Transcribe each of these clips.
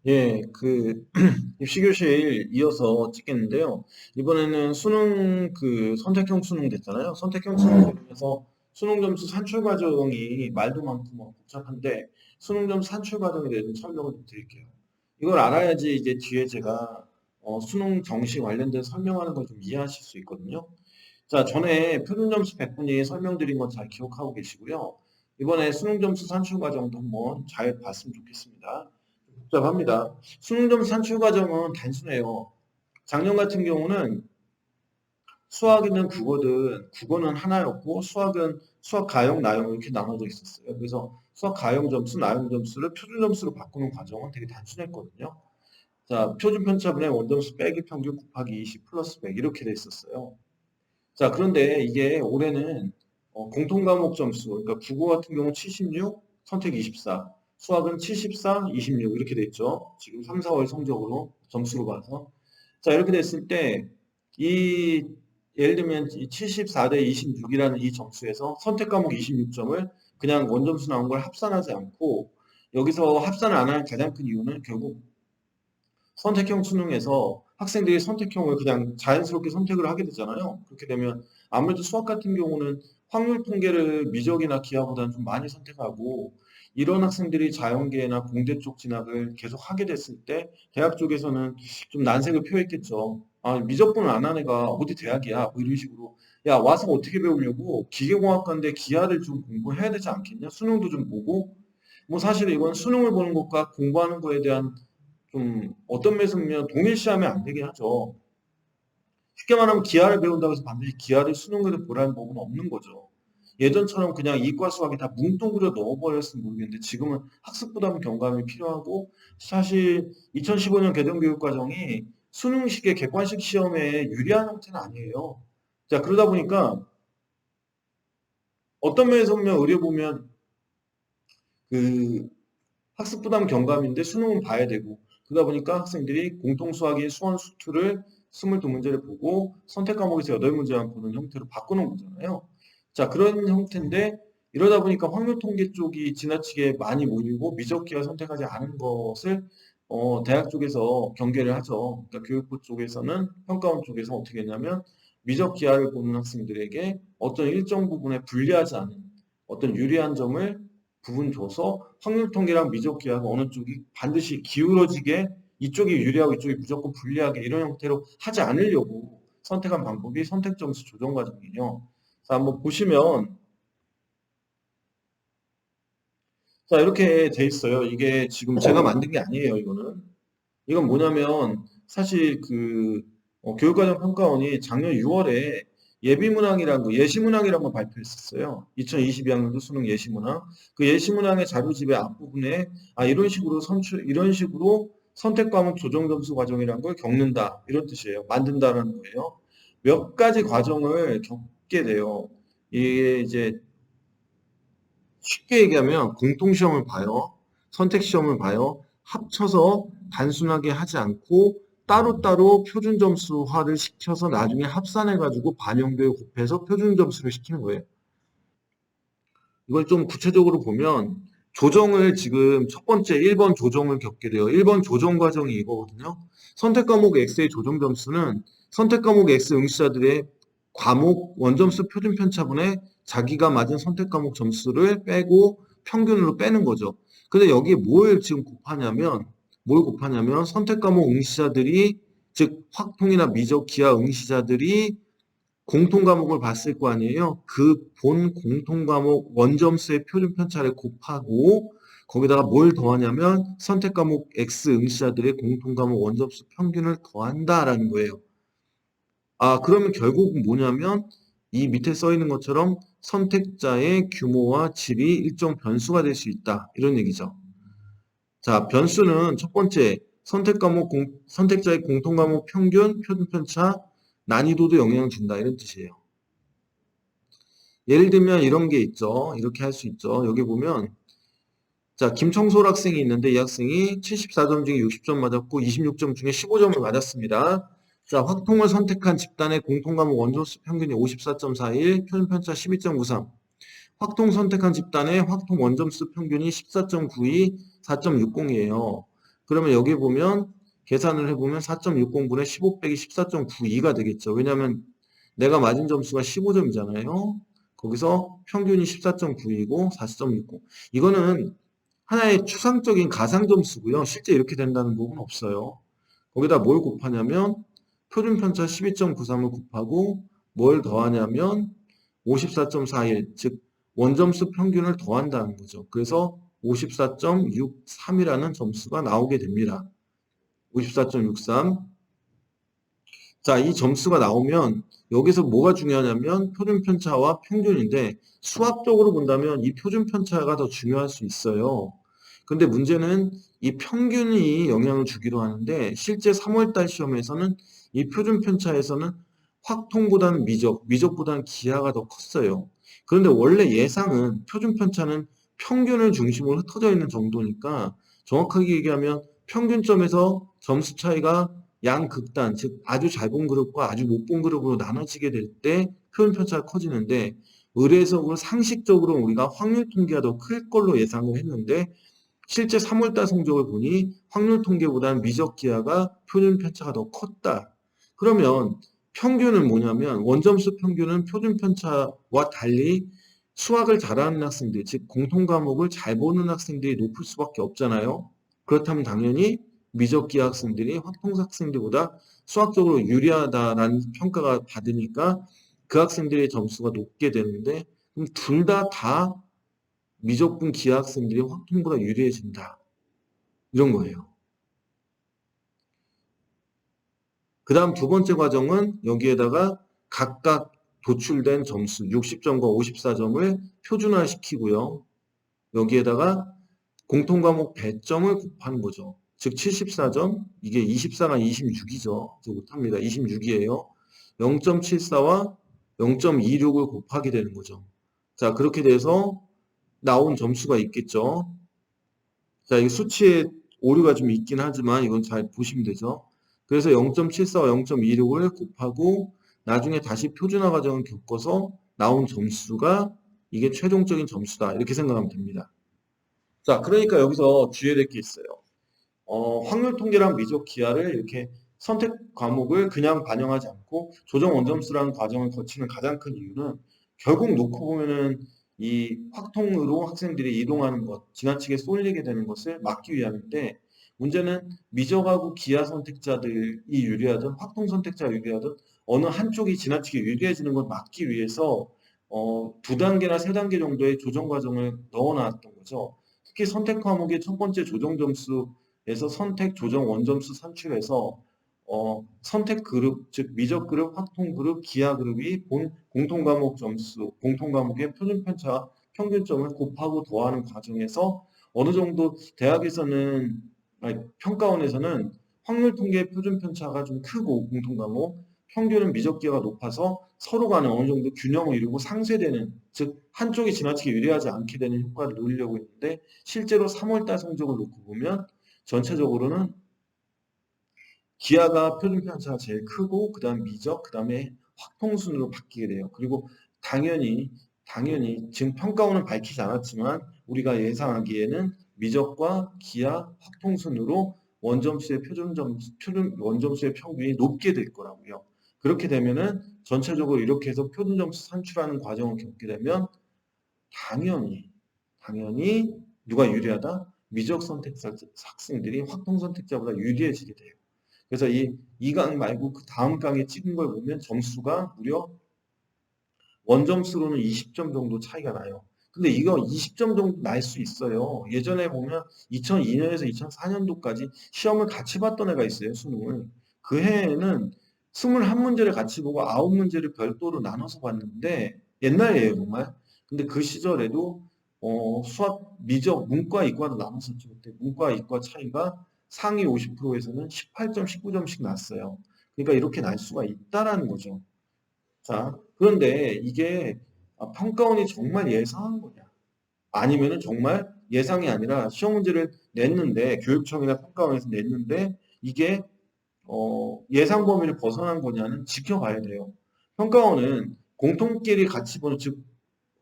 예, 입시교실 이어서 찍겠는데요. 이번에는 수능 선택형 수능 됐잖아요. 선택형 수능 중에서 수능 점수 산출 과정이 말도 많고 뭐 복잡한데 수능 점수 산출 과정에 대해서 좀 설명을 좀 드릴게요. 이걸 알아야지 이제 뒤에 제가 수능 정시 관련된 설명하는 걸 좀 이해하실 수 있거든요. 자, 전에 표준 점수 100분위 설명드린 건 잘 기억하고 계시고요. 이번에 수능 점수 산출 과정도 한번 잘 봤으면 좋겠습니다. 복잡합니다. 수능 점수 산출 과정은 단순해요. 작년 같은 경우는 수학이든 국어든 국어는 하나였고 수학 가형, 나형 이렇게 나눠져 있었어요. 그래서 수학 가형 점수, 나형 점수를 표준 점수로 바꾸는 과정은 되게 단순했거든요. 자, 표준 편차분의 원점수 빼기 평균 곱하기 20 플러스 100 이렇게 돼 있었어요. 자, 그런데 이게 올해는 공통 과목 점수, 그러니까 국어 같은 경우 76, 선택 24, 수학은 74, 26 이렇게 돼 있죠. 지금 3, 4월 성적으로 점수로 봐서. 자, 이렇게 됐을 때, 이, 예를 들면 이 74대 26이라는 이 점수에서 선택 과목 26점을 그냥 원점수 나온 걸 합산하지 않고, 여기서 합산을 안 하는 가장 큰 이유는 결국 선택형 수능에서 학생들이 선택형을 그냥 자연스럽게 선택을 하게 되잖아요. 그렇게 되면 아무래도 수학 같은 경우는 확률 통계를 미적이나 기하보다는 좀 많이 선택하고 이런 학생들이 자연계나 공대 쪽 진학을 계속 하게 됐을 때 대학 쪽에서는 좀 난색을 표했겠죠. 아, 미적분을 안 한 애가 어디 대학이야? 뭐 이런 식으로. 야, 와서 어떻게 배우려고? 기계공학과인데 기하를 좀 공부해야 되지 않겠냐? 수능도 좀 보고. 뭐 사실 이건 수능을 보는 것과 공부하는 거에 대한 좀 어떤 면에서 보면 동일시하면 안 되긴 하죠. 쉽게 말하면 기하를 배운다고 해서 반드시 기하를 수능으로 보라는 법은 없는 거죠. 예전처럼 그냥 이과 수학이 다 뭉뚱그려 넣어버렸으면 모르겠는데 지금은 학습 부담 경감이 필요하고 사실 2015년 개정교육과정이 수능식의 객관식 시험에 유리한 형태는 아니에요. 자, 그러다 보니까 어떤 면에서 보면 의뢰 보면 그 학습 부담 경감인데 수능은 봐야 되고 그러다 보니까 학생들이 공통 수학인 수원 수투를 22문제를 보고 선택 과목에서 8문제만 보는 형태로 바꾸는 거잖아요. 자, 그런 형태인데 이러다 보니까 확률 통계 쪽이 지나치게 많이 몰리고 미적기가 선택하지 않은 것을 대학 쪽에서 경계를 하죠. 그러니까 교육부 쪽에서는 평가원 쪽에서 어떻게 했냐면 미적 기하를 보는 학생들에게 어떤 일정 부분에 불리하지 않은 어떤 유리한 점을 부분 줘서 확률 통계랑 미적 기하가 어느 쪽이 반드시 기울어지게 이쪽이 유리하고 이쪽이 무조건 불리하게 이런 형태로 하지 않으려고 선택한 방법이 선택 점수 조정 과정이에요. 자, 한번 보시면 자, 이렇게 돼 있어요. 이게 지금 제가 만든 게 아니에요, 이거는. 이건 뭐냐면 사실 교육과정 평가원이 작년 6월에 예비문항이라는 거, 예시문항이라는 걸 발표했었어요. 2022학년도 수능 예시문항. 그 예시문항의 자료집의 앞부분에 이런 식으로 선택 과목 조정 점수 과정이라는 걸 겪는다. 이런 뜻이에요. 만든다라는 거예요. 몇 가지 과정을 겪게 돼요. 이게 이제 쉽게 얘기하면 공통시험을 봐요. 선택시험을 봐요. 합쳐서 단순하게 하지 않고 따로따로 표준 점수화를 시켜서 나중에 합산해가지고 반영도에 곱해서 표준 점수를 시키는 거예요. 이걸 좀 구체적으로 보면 조정을 지금 첫 번째 1번 조정을 겪게 돼요. 1번 조정 과정이 이거거든요. 선택 과목 X의 조정 점수는 선택 과목 X 응시자들의 과목 원점수 표준 편차분에 자기가 맞은 선택 과목 점수를 빼고 평균으로 빼는 거죠. 근데 여기에 뭘 지금 뭘 곱하냐면 선택 과목 응시자들이 즉 확통이나 미적 기하 응시자들이 공통 과목을 봤을 거 아니에요. 그 본 공통 과목 원점수의 표준 편차를 곱하고 거기다가 뭘 더하냐면 선택 과목 X 응시자들의 공통 과목 원점수 평균을 더한다라는 거예요. 아, 그러면 결국은 뭐냐면 이 밑에 써 있는 것처럼 선택자의 규모와 질이 일정 변수가 될 수 있다. 이런 얘기죠. 자, 변수는 첫 번째 선택자의 공통 과목 평균, 표준 편차, 난이도도 영향을 준다. 이런 뜻이에요. 예를 들면 이런 게 있죠. 이렇게 할 수 있죠. 여기 보면 자, 김청솔 학생이 있는데 이 학생이 74점 중에 60점 맞았고 26점 중에 15점을 맞았습니다. 자, 확통을 선택한 집단의 공통과목 원조수 평균이 54.41, 표준편차 12.93. 확통 선택한 집단의 확통 원점수 평균이 14.92, 4.60이에요. 그러면 여기 보면 계산을 해보면 4.60분의 15 빼기 14.92가 되겠죠. 왜냐하면 내가 맞은 점수가 15점이잖아요. 거기서 평균이 14.9이고 40.60. 이거는 하나의 추상적인 가상 점수고요. 실제 이렇게 된다는 부분은 없어요. 거기다 뭘 곱하냐면 표준편차 12.93을 곱하고 뭘 더하냐면 54.41, 즉 원점수 평균을 더한다는 거죠. 그래서 54.63이라는 점수가 나오게 됩니다. 54.63. 자, 이 점수가 나오면 여기서 뭐가 중요하냐면 표준편차와 평균인데 수학적으로 본다면 이 표준편차가 더 중요할 수 있어요. 근데 문제는 이 평균이 영향을 주기도 하는데 실제 3월달 시험에서는 이 표준편차에서는 확통보다는 미적보다는 기하가 더 컸어요. 그런데 원래 예상은 표준편차는 평균을 중심으로 흩어져 있는 정도니까 정확하게 얘기하면 평균점에서 점수 차이가 양극단, 즉 아주 잘 본 그룹과 아주 못 본 그룹으로 나눠지게 될 때 표준 편차가 커지는데 의례적으로 상식적으로 우리가 확률 통계가 더 클 걸로 예상을 했는데 실제 3월달 성적을 보니 확률 통계보다는 미적 기하가 표준 편차가 더 컸다. 그러면 평균은 뭐냐면 원점수 평균은 표준 편차와 달리 수학을 잘하는 학생들, 즉 공통 과목을 잘 보는 학생들이 높을 수밖에 없잖아요. 그렇다면 당연히 미적기 학생들이 확통사 학생들보다 수학적으로 유리하다라는 평가가 받으니까 그 학생들의 점수가 높게 되는데 그럼 둘 다 미적분 기하 학생들이 확통보다 유리해진다. 이런 거예요. 그 다음 두 번째 과정은 여기에다가 각각 도출된 점수 60점과 54점을 표준화시키고요. 여기에다가 공통과목 배점을 곱하는 거죠. 즉 74점, 이게 24가 26이죠. 저 못합니다. 26이에요. 0.74와 0.26을 곱하게 되는 거죠. 자, 그렇게 돼서 나온 점수가 있겠죠. 자, 이 수치에 오류가 좀 있긴 하지만 이건 잘 보시면 되죠. 그래서 0.74와 0.26을 곱하고 나중에 다시 표준화 과정을 겪어서 나온 점수가 이게 최종적인 점수다. 이렇게 생각하면 됩니다. 자, 그러니까 여기서 주의해야 될 게 있어요. 확률 통계랑 미적 기하를 이렇게 선택 과목을 그냥 반영하지 않고 조정 원점수라는 과정을 거치는 가장 큰 이유는 결국 놓고 보면은 이 확통으로 학생들이 이동하는 것, 지나치게 쏠리게 되는 것을 막기 위함인데 문제는 미적하고 기하 선택자들이 유리하든 확통 선택자가 유리하든 어느 한쪽이 지나치게 유리해지는 걸 막기 위해서 두 단계나 세 단계 정도의 조정 과정을 넣어놨던 거죠. 특히 선택 과목의 첫 번째 조정 점수에서 선택 조정 원점수 산출해서 선택 그룹, 즉 미적 그룹, 확통 그룹, 기하 그룹이 본 공통 과목 점수, 공통 과목의 표준 편차 평균점을 곱하고 더하는 과정에서 어느 정도 대학에서는 아니, 평가원에서는 확률 통계 표준 편차가 좀 크고 공통 과목, 평균은 미적 기하가 높아서 서로 간에 어느 정도 균형을 이루고 상쇄되는, 즉 한쪽이 지나치게 유리하지 않게 되는 효과를 노리려고 했는데 실제로 3월달 성적을 놓고 보면 전체적으로는 기하가 표준 편차가 제일 크고 그다음 미적, 그다음에 확통순으로 바뀌게 돼요. 그리고 당연히 지금 평가원은 밝히지 않았지만 우리가 예상하기에는 미적과 기하, 확통순으로 원점수의 표준 원점수의 평균이 높게 될 거라고요. 그렇게 되면은 전체적으로 이렇게 해서 표준 점수 산출하는 과정을 겪게 되면 당연히 누가 유리하다? 미적 선택자 학생들이 확통 선택자보다 유리해지게 돼요. 그래서 이 강 말고 그 다음 강에 찍은 걸 보면 점수가 무려 원점수로는 20점 정도 차이가 나요. 근데 이거 20점 정도 날 수 있어요. 예전에 보면 2002년에서 2004년도까지 시험을 같이 봤던 애가 있어요, 수능을. 그 해에는 21문제를 같이 보고 9문제를 별도로 나눠서 봤는데 옛날이에요, 정말. 근데 그 시절에도 수학, 미적, 문과, 이과로 나눴었죠. 그때 문과, 이과 차이가 상위 50%에서는 18점, 19점씩 났어요. 그러니까 이렇게 날 수가 있다라는 거죠. 자, 그런데 이게 평가원이 정말 예상한 거냐? 아니면은 정말 예상이 아니라 시험 문제를 냈는데 교육청이나 평가원에서 냈는데 이게 예상 범위를 벗어난 거냐는 지켜봐야 돼요. 평가원은 공통끼리 같이 보는 즉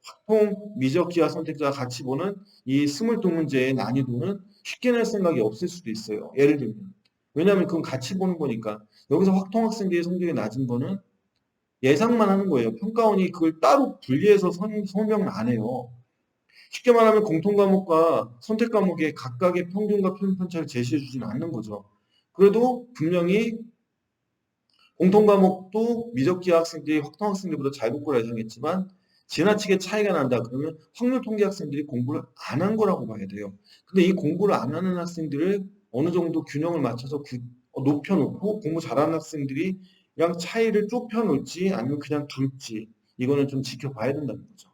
확통, 미적, 기하 선택자가 같이 보는 이 스물두 문제의 난이도는 쉽게 낼 생각이 없을 수도 있어요. 예를 들면. 왜냐하면 그건 같이 보는 거니까. 여기서 확통 학생들이 성적이 낮은 거는 예상만 하는 거예요. 평가원이 그걸 따로 분리해서 설명을 안 해요. 쉽게 말하면 공통 과목과 선택 과목의 각각의 평균과 편차를 제시해 주지는 않는 거죠. 그래도 분명히 공통 과목도 미적기하 학생들이 확통 학생들보다 잘 볼 거라 예상했지만 지나치게 차이가 난다. 그러면 확률 통계 학생들이 공부를 안 한 거라고 봐야 돼요. 근데 이 공부를 안 하는 학생들을 어느 정도 균형을 맞춰서 높여놓고 공부 잘하는 학생들이 그냥 차이를 좁혀놓을지 아니면 그냥 둘지 이거는 좀 지켜봐야 된다는 거죠.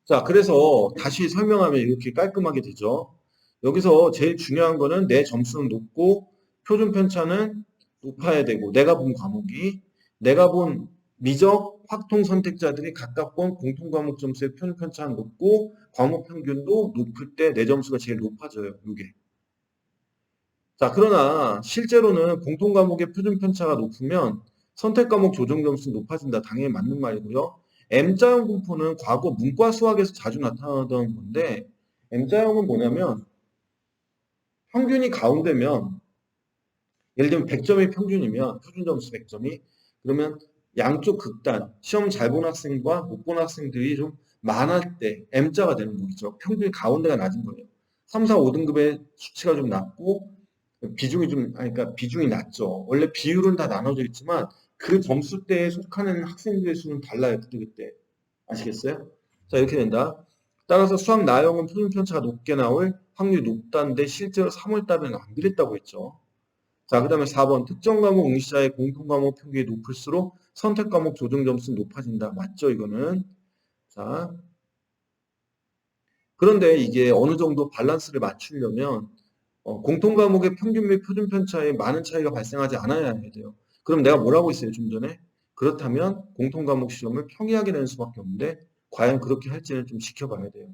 자, 그래서 다시 설명하면 이렇게 깔끔하게 되죠. 여기서 제일 중요한 거는 내 점수는 높고 표준 편차는 높아야 되고 내가 본 과목이 내가 본 미적 확통 선택자들이 각각 본 공통 과목 점수의 표준 편차는 높고 과목 평균도 높을 때 내 점수가 제일 높아져요. 이게. 자, 그러나 실제로는 공통 과목의 표준 편차가 높으면 선택 과목 조정 점수는 높아진다. 당연히 맞는 말이고요. M자형 분포는 과거 문과 수학에서 자주 나타나던 건데 M자형은 뭐냐면 평균이 가운데면 예를 들면 100점이 평균이면 표준 점수 100점이 그러면 양쪽 극단 시험 잘 본 학생과 못 본 학생들이 좀 많을 때 M자가 되는 거죠. 평균이 가운데가 낮은 거예요. 3, 4, 5등급의 수치가 좀 낮고 비중이 그러니까 비중이 낮죠. 원래 비율은 다 나눠져 있지만 그 점수대에 속하는 학생들의 수는 달라요. 그때. 아시겠어요? 자, 이렇게 된다. 따라서 수학 나형은 표준 편차가 높게 나올 확률이 높다는데 실제로 3월 달에는 안 그랬다고 했죠. 자, 그 다음에 4번 특정 과목 응시자의 공통 과목 평균이 높을수록 선택 과목 조정 점수는 높아진다. 맞죠, 이거는? 자, 그런데 이게 어느 정도 밸런스를 맞추려면 공통 과목의 평균 및 표준 편차에 많은 차이가 발생하지 않아야 돼요. 그럼 내가 뭐라고 했어요, 좀 전에? 그렇다면 공통 과목 시험을 평이하게 내는 수밖에 없는데 과연 그렇게 할지는 좀 지켜봐야 돼요.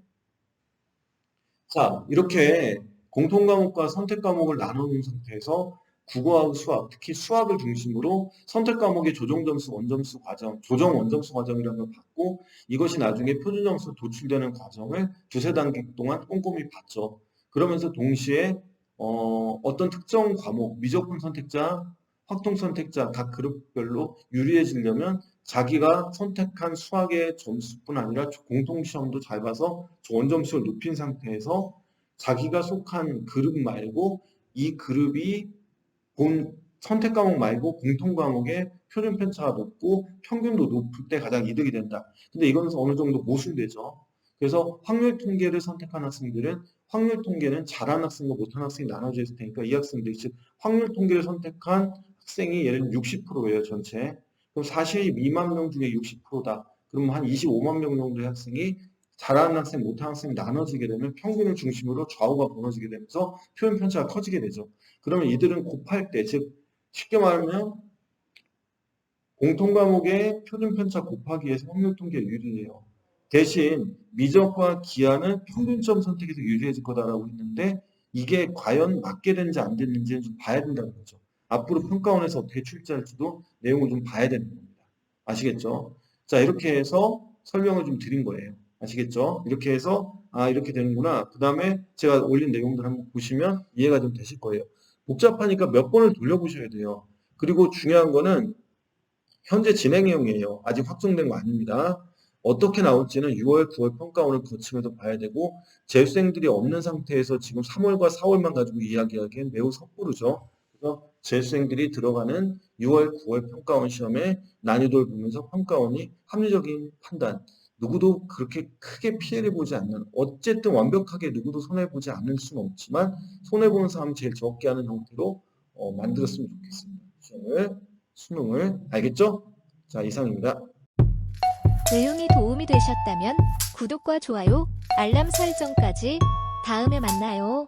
자, 이렇게 공통 과목과 선택 과목을 나누는 상태에서 국어하고 수학, 특히 수학을 중심으로 선택 과목의 조정 점수 원점수 과정, 조정 원점수 과정이라는 걸 받고 이것이 나중에 표준 점수 도출되는 과정을 두세 단계 동안 꼼꼼히 봤죠. 그러면서 동시에 어떤 특정 과목, 미적분 선택자, 확통 선택자 각 그룹별로 유리해지려면 자기가 선택한 수학의 점수뿐 아니라 공통 시험도 잘 봐서 원점수를 높인 상태에서 자기가 속한 그룹 말고 이 그룹이 본 선택 과목 말고 공통 과목의 표준 편차가 높고 평균도 높을 때 가장 이득이 된다. 근데 이거는 어느 정도 모순되죠. 그래서 확률 통계를 선택한 학생들은 확률 통계는 잘하는 학생과 못하는 학생이 나눠져 있을 테니까 이 학생들이 즉 확률 통계를 선택한 학생이 예를 들면 60%예요, 전체. 그럼 42만 명 중에 60%다. 그러면 한 25만 명 정도의 학생이 잘하는 학생, 못하는 학생이 나눠지게 되면 평균을 중심으로 좌우가 무너지게 되면서 표현 편차가 커지게 되죠. 그러면 이들은 곱할 때, 즉 쉽게 말하면 공통 과목의 표준 편차 곱하기에서 확률 통계에 유리해요. 대신 미적과 기하는 평균점 선택에서 유리해질 거다라고 했는데 이게 과연 맞게 되는지 안 되는지는 좀 봐야 된다는 거죠. 앞으로 평가원에서 어떻게 출제할지도 내용을 좀 봐야 되는 겁니다. 아시겠죠? 자, 이렇게 해서 설명을 좀 드린 거예요. 아시겠죠? 이렇게 해서 이렇게 되는구나. 그 다음에 제가 올린 내용들 한번 보시면 이해가 좀 되실 거예요. 복잡하니까 몇 번을 돌려보셔야 돼요. 그리고 중요한 거는 현재 진행형이에요. 아직 확정된 거 아닙니다. 어떻게 나올지는 6월, 9월 평가원을 거치면서 봐야 되고 재수생들이 없는 상태에서 지금 3월과 4월만 가지고 이야기하기엔 매우 섣부르죠. 그래서 재수생들이 들어가는 6월, 9월 평가원 시험의 난이도를 보면서 평가원이 합리적인 판단, 누구도 그렇게 크게 피해를 보지 않는, 어쨌든 완벽하게 누구도 손해보지 않을 수는 없지만 손해보는 사람 제일 적게 하는 형태로 만들었으면 좋겠습니다. 수능을 알겠죠? 자, 이상입니다. 내용이 도움이 되셨다면 구독과 좋아요, 알람 설정까지 다음에 만나요.